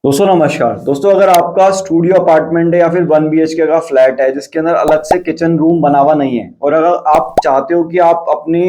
दोस्तों नमस्कार। दोस्तों अगर आपका स्टूडियो अपार्टमेंट है या फिर 1 BHK का फ्लैट है जिसके अंदर अलग से किचन रूम बना हुआ नहीं है और अगर आप चाहते हो कि आप अपनी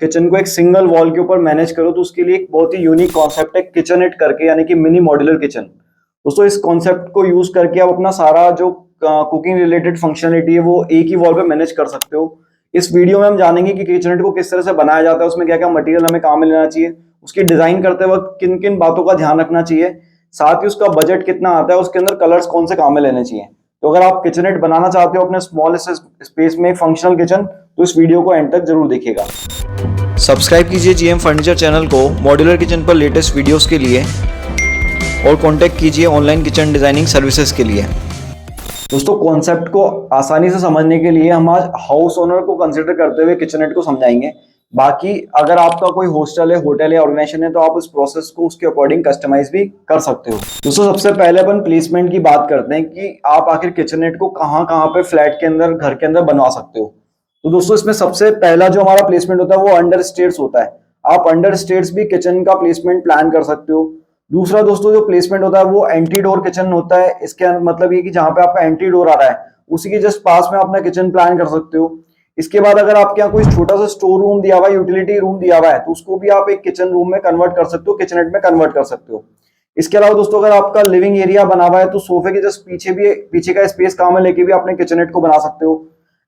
किचन को एक सिंगल वॉल के ऊपर मैनेज करो तो उसके लिए एक बहुत ही यूनिक कॉन्सेप्ट है किचननेट करके, यानी कि मिनी मॉड्यूलर किचन। दोस्तों इस कॉन्सेप्ट को यूज करके आप अपना सारा जो कुकिंग रिलेटेड फंक्शनलिटी है वो एक ही वॉल पे मैनेज कर सकते हो। इस वीडियो में हम जानेंगे कि किचननेट को किस तरह से बनाया जाता है, उसमें क्या क्या मटेरियल हमें काम में लेना चाहिए, उसकी डिजाइन करते वक्त किन किन बातों का ध्यान रखना चाहिए, साथ ही उसका बजट कितना आता है, उसके अंदर कलर्स कौन से काम में लेने चाहिए। तो अगर आप किचननेट बनाना चाहते हो अपने स्मॉल स्पेस में एक फंक्शनल किचन, तो इस वीडियो को एंड तक जरूर देखिएगा। सब्सक्राइब कीजिए जीएम फर्नीचर चैनल को मॉड्यूलर किचन पर लेटेस्ट वीडियोस के लिए और कांटेक्ट कीजिए ऑनलाइन किचन डिजाइनिंग सर्विसेज के लिए। दोस्तों कॉन्सेप्ट को आसानी से समझने के लिए हम आज हाउस ओनर को कंसिडर करते हुए किचननेट को समझाएंगे। बाकी अगर आपका कोई हॉस्टल है, होटल या ऑर्गेनाइजेशन है तो आप उस प्रोसेस को उसके अकॉर्डिंग कस्टमाइज भी कर सकते हो। दोस्तों सबसे पहले अपन प्लेसमेंट की बात करते हैं कि आप आखिर किचननेट को कहाँ कहाँ पे फ्लैट के अंदर, घर के अंदर बनवा सकते हो। तो दोस्तों इसमें सबसे पहला जो हमारा प्लेसमेंट होता है वो अंडर स्टेयर्स होता है। आप अंडर स्टेयर्स भी किचन का प्लेसमेंट प्लान कर सकते हो। दूसरा दोस्तों जो प्लेसमेंट होता है वो एंट्री डोर किचन होता है। इसके मतलब ये कि जहां पे आपका एंट्री डोर आ रहा है उसी के जस्ट पास में अपना किचन प्लान कर सकते हो। इसके बाद अगर आपके यहाँ कोई छोटा सा स्टोर रूम दिया हुआ है, यूटिलिटी रूम दिया हुआ है, तो उसको भी आप एक किचन रूम में कन्वर्ट कर सकते हो, किचननेट में कन्वर्ट कर सकते हो। इसके अलावा दोस्तों अगर आपका लिविंग एरिया बना हुआ है तो सोफे के जस्ट पीछे का स्पेस काम में लेके भी अपने किचननेट को बना सकते हो।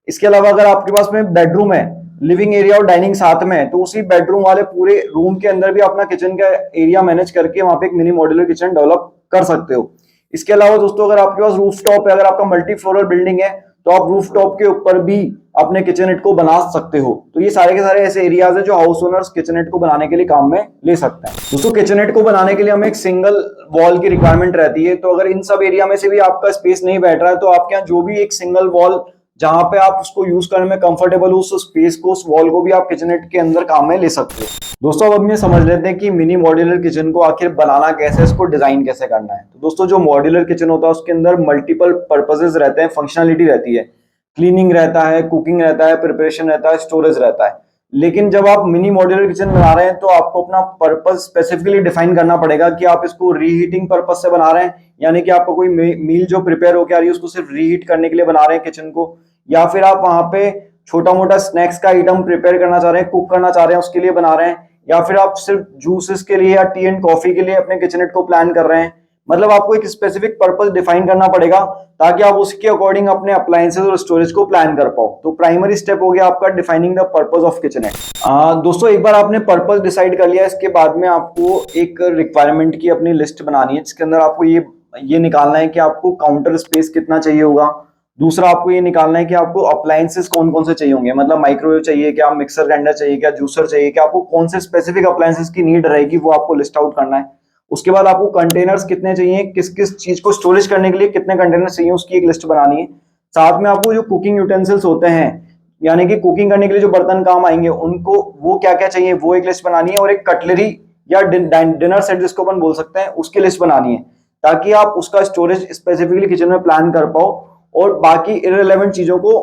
इसके अलावा अगर आपके पास में बेडरूम है, लिविंग एरिया और डाइनिंग साथ में है, तो उसी बेडरूम वाले पूरे रूम के अंदर भी अपना किचन का एरिया मैनेज करके वहां पे एक मिनी मॉड्यूलर किचन डेवलप कर सकते हो। इसके अलावा दोस्तों अगर आपके पास रूफ टॉप है, अगर आपका मल्टी फ्लोरल बिल्डिंग है तो आप रूफ टॉप के ऊपर भी अपने किचननेट को बना सकते हो। तो ये सारे के सारे ऐसे एरियाज है जो हाउस ओनर्स किचननेट को बनाने के लिए काम में ले सकते हैं। दोस्तों किचननेट को बनाने के लिए हमें एक सिंगल वॉल की रिक्वायरमेंट रहती है। तो अगर इन सब एरिया में से भी आपका स्पेस नहीं बैठ रहा है तो आपके यहाँ जो भी एक सिंगल वॉल जहां पे आप उसको यूज करने में कंफर्टेबल हो, उस स्पेस को, उस वॉल को भी आप किचननेट के अंदर काम में ले सकते हो। दोस्तों अब हम ये समझ लेते हैं कि मिनी मॉड्यूलर किचन को आखिर बनाना कैसे है, इसको डिजाइन कैसे करना है। तो दोस्तों जो मॉड्यूलर किचन होता है उसके अंदर मल्टीपल पर्पसेस रहते हैं, फंक्शनलिटी रहती है, क्लीनिंग रहता है, कुकिंग रहता है, प्रिपरेशन रहता है, स्टोरेज रहता है। लेकिन जब आप मिनी मॉड्यूलर किचन बना रहे हैं तो आपको अपना पर्पस स्पेसिफिकली डिफाइन करना पड़ेगा कि आप इसको रीहीटिंग पर्पस से बना रहे हैं, यानी कि आपको कोई मील जो प्रिपेयर होकर आ रही है उसको सिर्फ रीहीट करने के लिए बना रहे हैं किचन को, या फिर आप वहां पे छोटा मोटा स्नैक्स का आइटम प्रिपेयर करना चाह रहे हैं, कुक करना चाह रहे हैं उसके लिए बना रहे हैं, या फिर आप सिर्फ जूसेस के लिए या टी एंड कॉफी के लिए अपने किचननेट को प्लान कर रहे हैं। मतलब आपको एक स्पेसिफिक पर्पस डिफाइन करना पड़ेगा ताकि आप उसके अकॉर्डिंग अपने अप्लायंसेस और स्टोरेज को प्लान कर पाओ। तो प्राइमरी स्टेप हो गया आपका defining the purpose of kitchenette. दोस्तों एक बार आपने पर्पस डिसाइड कर लिया, इसके बाद में आपको एक रिक्वायरमेंट की अपनी लिस्ट बनानी है जिसके अंदर आपको ये निकालना है कि आपको काउंटर स्पेस कितना चाहिए होगा। दूसरा आपको ये निकालना है कि आपको अप्लायंसेस कौन कौन से चाहिए होंगे, मतलब माइक्रोवेव चाहिए क्या, मिक्सर ग्राइंडर चाहिए क्या, जूसर चाहिए क्या, आपको कौन से स्पेसिफिक अप्लायंसेस की नीड रहेगी वो आपको लिस्ट आउट करना है। उसके बाद आपको कंटेनर्स कितने चाहिए, किस किस चीज को स्टोरेज करने के लिए कितने कंटेनर्स चाहिए उसकी एक लिस्ट बनानी है। साथ में आपको जो कुकिंग यूटेंसिल्स होते हैं, यानी कि कुकिंग करने के लिए जो बर्तन काम आएंगे उनको वो क्या क्या चाहिए वो एक लिस्ट बनानी है, और एक कटलरी या डिनर सेट जिसको अपन बोल सकते हैं उसकी लिस्ट बनानी है ताकि आप उसका स्टोरेज स्पेसिफिकली किचन में प्लान कर पाओ और बाकी इररिलेवेंट चीजों को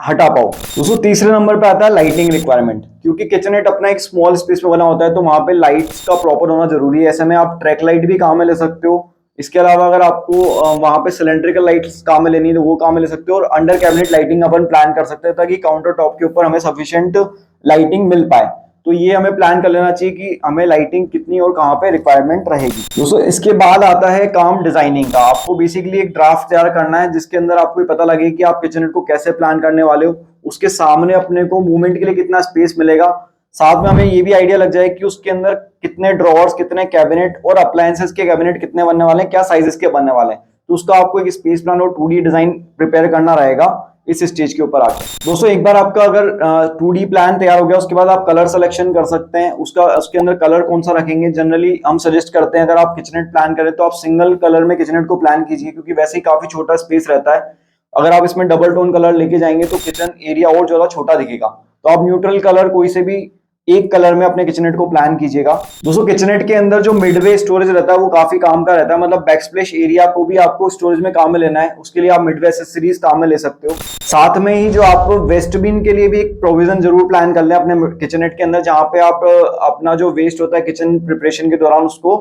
हटा पाओ। दोस्तों तीसरे नंबर पे आता है लाइटिंग रिक्वायरमेंट। क्योंकि किचननेट अपना एक स्मॉल स्पेस में बना होता है तो वहां पे लाइट्स का प्रॉपर होना जरूरी है। ऐसे में आप ट्रैक लाइट भी काम में ले सकते हो। इसके अलावा अगर आपको वहां पे सिलेंड्रिकल लाइट्स काम में लेनी है तो वो काम में ले सकते हो, और अंडर कैबिनेट लाइटिंग अपन प्लान कर सकते हैं ताकि काउंटर टॉप के ऊपर हमें सफिशिएंट लाइटिंग मिल पाए। तो ये हमें प्लान कर लेना चाहिए कि हमें लाइटिंग कितनी और कहाँ पे रिक्वायरमेंट रहेगी। दोस्तों इसके बाद आता है काम डिजाइनिंग का। आपको बेसिकली एक ड्राफ्ट तैयार करना है जिसके अंदर आपको पता लगे कि आप किचननेट को कैसे प्लान करने वाले हो, उसके सामने अपने को मूवमेंट के लिए कितना स्पेस मिलेगा, साथ में हमें ये भी आइडिया लग जाए कि उसके अंदर कितने ड्रॉवर्स, कितने कैबिनेट और अप्लायंसेस के कैबिनेट कितने बनने वाले हैं, क्या साइजेस के बनने वाले हैं। तो उसका आपको एक स्पेस प्लान और 2D डिजाइन प्रिपेयर करना रहेगा इस स्टेज के ऊपर आकर। दोस्तों एक बार आपका अगर 2D प्लान तैयार हो गया उसके बाद आप कलर सिलेक्शन कर सकते हैं। उसके अंदर कलर कौन सा रखेंगे, जनरली हम सजेस्ट करते हैं अगर आप किचननेट प्लान करें तो आप सिंगल कलर में किचननेट को प्लान कीजिए, क्योंकि वैसे ही काफी छोटा स्पेस रहता है। अगर आप इसमें डबल टोन कलर लेके जाएंगे तो किचन एरिया और ज्यादा छोटा दिखेगा। तो आप न्यूट्रल कलर कोई से भी एक कलर में अपने किचननेट को प्लान कीजिएगा। दोस्तों किचननेट के अंदर जो मिडवे स्टोरेज रहता है वो काफी काम का रहता है, मतलब बैकस्प्लैश एरिया को भी आपको स्टोरेज में काम में लेना है, उसके लिए आप मिडवे एक्सेसरीज काम में ले सकते हो। साथ में ही जो आपको वेस्ट बिन के लिए भी एक प्रोविजन जरूर प्लान कर लें अपने किचननेट के अंदर, जहां पे आप अपना जो वेस्ट होता है किचन प्रिपरेशन के दौरान उसको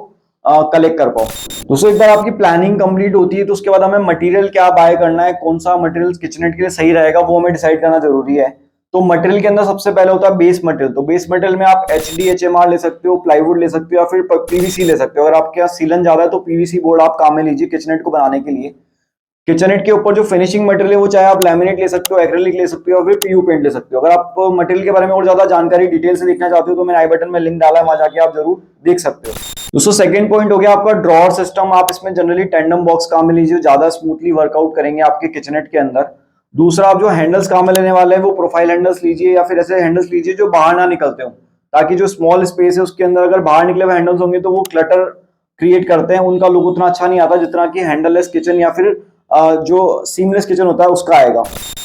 कलेक्ट कर पाओ। दोस्तों एक बार आपकी प्लानिंग कंप्लीट होती है तो उसके बाद हमें मटेरियल क्या बाय करना है, कौन सा मटेरियल किचनेट के लिए सही रहेगा वो हमें डिसाइड करना जरूरी है। तो मटेरियल के अंदर सबसे पहले होता है बेस मटेरियल। तो बेस मटेरियल में आप HDHMR ले सकते हो, प्लाईवुड ले सकते हो, या फिर PVC ले सकते हो। अगर आपके यहाँ सीलन ज्यादा है तो PVC बोर्ड आप काम में लीजिए किचनेट को बनाने के लिए। किचनेट के ऊपर जो फिनिशिंग मटेरियल है वो चाहे आप लैमिनेट ले सकते हो, एक्रेलिक ले सकते हो, या फिर PU पेंट ले सकते हो। अगर आप मटेरियल के बारे में और ज्यादा जानकारी डिटेल से देखना चाहते हो तो मैंने आई बटन में लिंक डाला है, वहां जाके आप जरूर देख सकते हो। दोस्तों सेकंड पॉइंट हो गया आपका ड्रॉअर सिस्टम। आप इसमें जनरली टेंडम बॉक्स काम में लीजिए, ज्यादा स्मूथली वर्कआउट करेंगे आपके किचनेट के अंदर। दूसरा, आप जो हैंडल्स काम में लेने वाले हैं वो प्रोफाइल हैंडल्स लीजिए, या फिर ऐसे हैंडल्स लीजिए जो बाहर ना निकलते हो, ताकि जो स्मॉल स्पेस है उसके अंदर अगर बाहर निकले हुए हैंडल्स होंगे तो वो क्लटर क्रिएट करते हैं, उनका लुक उतना अच्छा नहीं आता जितना कि हैंडललेस किचन या फिर जो सीमलेस किचन होता है उसका आएगा।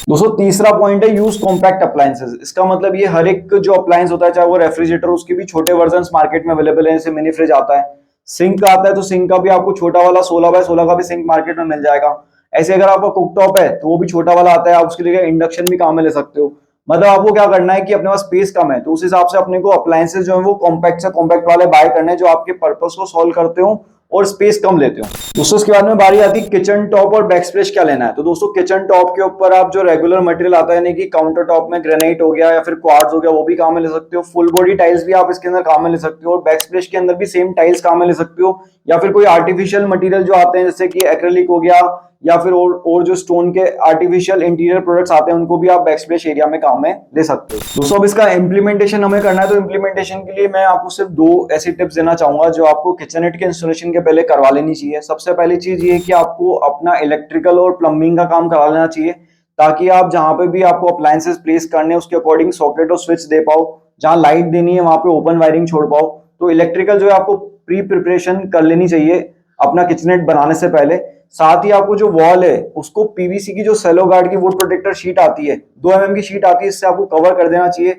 दोस्तों तीसरा पॉइंट है यूज कॉम्पैक्ट अप्लायंसेस। इसका मतलब ये हर एक जो अप्लायंस होता है, चाहे वो रेफ्रिजरेटर, उसके भी छोटे वर्जन मार्केट में अवेलेबल है। जैसे मिनी फ्रिज आता है, सिंक आता है, तो सिंक का भी आपको छोटा वाला 16x16 का भी सिंक मार्केट में मिल जाएगा। ऐसे अगर आपका कुकटॉप है तो वो भी छोटा वाला आता है, आप उसके लिए इंडक्शन भी काम में ले सकते हो। मतलब आपको क्या करना है कि अपने पास स्पेस कम है तो उस हिसाब से अपने को अप्लायंसेस जो है वो कॉम्पैक्ट से कॉम्पैक्ट वाले बाय करने हैं, जो आपके पर्पस को सॉल्व करते हो और स्पेस कम लेते हो। दोस्तों इसके बाद में बारी आती है किचन टॉप और बैकस्प्लैश क्या लेना है। तो दोस्तों किचन टॉप के ऊपर आप जो रेगुलर मटेरियल आता है, यानी कि काउंटर टॉप में ग्रेनाइट हो गया या फिर क्वार्ट्ज हो गया, वो भी काम में ले सकते हो। फुल बॉडी टाइल्स भी आप इसके अंदर काम में ले सकते हो, और बैकस्प्लैश के अंदर भी सेम टाइल्स काम में ले सकते हो, या फिर कोई आर्टिफिशियल मटेरियल जो आते हैं जैसे कि एक्रेलिक हो गया, या फिर और जो स्टोन के आर्टिफिशियल इंटीरियर प्रोडक्ट्स आते हैं उनको भी आप बैकस्प्लैश एरिया में काम में ले सकते हो। दोस्तों अब इसका इंप्लीमेंटेशन हमें करना है, तो इंप्लीमेंटेशन के लिए मैं आपको सिर्फ 2 ऐसी टिप्स देना चाहूंगा जो आपको किचनेट के इंस्टॉलेशन के पहले करवा लेनी चाहिए। सबसे पहली चीज ये कि आपको अपना इलेक्ट्रिकल और प्लम्बिंग का काम करा लेना चाहिए, ताकि आप जहां पे भी आपको अप्लायंसेस प्लेस करने उसके अकॉर्डिंग सॉकेट और स्विच दे पाओ, जहां लाइट देनी है वहां पे ओपन वायरिंग छोड़ पाओ। तो इलेक्ट्रिकल जो है आपको प्री प्रिपरेशन कर लेनी चाहिए अपना किचनेट बनाने से पहले। साथ ही आपको जो वॉल है उसको PVC की जो सेलो गार्ड की वुड प्रोटेक्टर शीट आती है, 2 mm की शीट आती है, इससे आपको कवर कर देना चाहिए,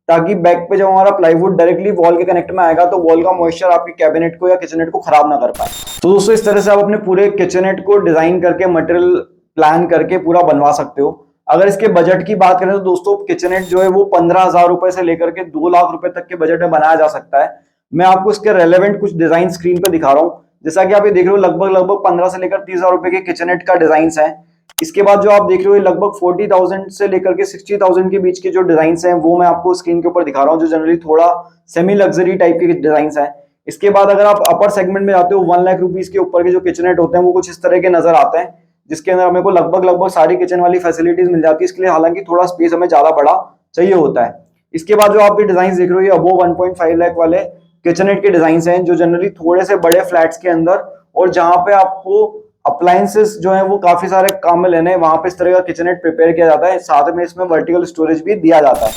ताकि बैक पे जब हमारा प्लाईवुड डायरेक्टली वॉल के कनेक्ट में आएगा तो वॉल का मॉइस्चर आपकी कैबिनेट को या किचनेट को खराब ना कर पाए। तो दोस्तों इस तरह से आप अपने पूरे किचनेट को डिजाइन करके मटेरियल प्लान करके पूरा बनवा सकते हो। अगर इसके बजट की बात करें तो दोस्तों किचनेट जो है वो 15,000 रुपए से लेकर के 2 लाख रुपए तक के बजट में बनाया जा सकता है। मैं आपको इसके रेलेवेंट कुछ डिजाइन स्क्रीन पर दिखा रहा हूँ। जैसा कि आप ये देख रहे हो लगभग 15 से लेकर 30,000 रुपए के किचनेट का डिजाइन है। इसके बाद जो आप देख रहे हो लगभग 40,000 से लेकर के 60,000 के बीच के जो डिजाइन हैं वो मैं आपको स्क्रीन के ऊपर दिखा रहा हूँ, जो जनरली थोड़ा सेमी लग्जरी टाइप के डिजाइन हैं। इसके बाद अगर आप अपर सेगमेंट में जाते हो 1 लाख रुपीज के ऊपर के जो किचनेट होते हैं वो कुछ इस तरह के नजर आते हैं, जिसके अंदर हमें को लगभग सारी किचन वाली फैसिलिटीज मिल जाती है। इसके लिए हालांकि थोड़ा स्पेस हमें ज्यादा बड़ा चाहिए होता है। इसके बाद जो आप ये डिजाइन देख रहे हो ये अबो 1.5 लाख वाले किचनेट के डिजाइन हैं, जो जनरली थोड़े से बड़े फ्लैट्स के अंदर और जहां पे आपको अप्लायंसेस जो है वो काफी सारे काम में लेने हैं, वहां पे इस तरह का किचनेट प्रिपेयर किया जाता है। साथ में इसमें वर्टिकल स्टोरेज भी दिया जाता है।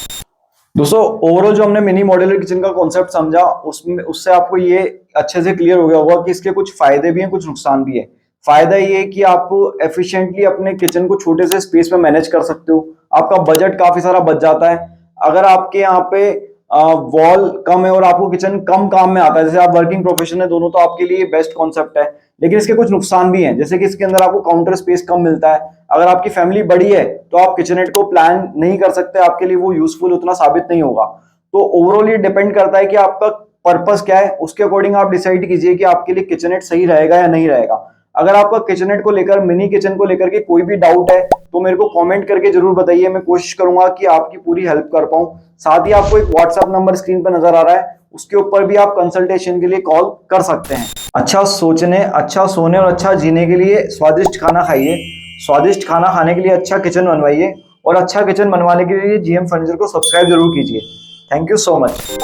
दोस्तों ओवरऑल जो हमने मिनी मॉड्यूलर किचन का कॉन्सेप्ट समझा उससे आपको ये अच्छे से क्लियर हो गया होगा कि इसके कुछ फायदे भी हैं, कुछ नुकसान भी है। फायदा ये है कि आप एफिशिएंटली अपने किचन को छोटे से स्पेस में मैनेज कर सकते हो, आपका बजट काफी सारा बच जाता है। अगर आपके यहाँ पे वॉल कम है और आपको किचन कम काम में आता है, जैसे आप वर्किंग प्रोफेशन है दोनों, तो आपके लिए बेस्ट कॉन्सेप्ट है। लेकिन इसके कुछ नुकसान भी हैं, जैसे कि इसके अंदर आपको काउंटर स्पेस कम मिलता है। अगर आपकी फैमिली बड़ी है तो आप किचनेट को प्लान नहीं कर सकते, आपके लिए वो यूजफुल उतना साबित नहीं होगा। तो ओवरऑल ये डिपेंड करता है कि आपका पर्पस क्या है, उसके अकॉर्डिंग आप डिसाइड कीजिए कि आपके लिए किचनेट सही रहेगा या नहीं रहेगा। अगर आपका किचनेट को लेकर, मिनी किचन को लेकर के कोई भी डाउट है तो मेरे को कमेंट करके जरूर बताइए, मैं कोशिश करूंगा कि आपकी पूरी हेल्प कर पाऊं। साथ ही आपको एक व्हाट्सएप नंबर स्क्रीन पर नजर आ रहा है, उसके ऊपर भी आप कंसल्टेशन के लिए कॉल कर सकते हैं। अच्छा सोचने, अच्छा सोने और अच्छा जीने के लिए स्वादिष्ट खाना खाइए, स्वादिष्ट खाना खाने के लिए अच्छा किचन बनवाइए, और अच्छा किचन बनवाने के लिए GM फर्नीचर को सब्सक्राइब जरूर कीजिए। Thank you so much.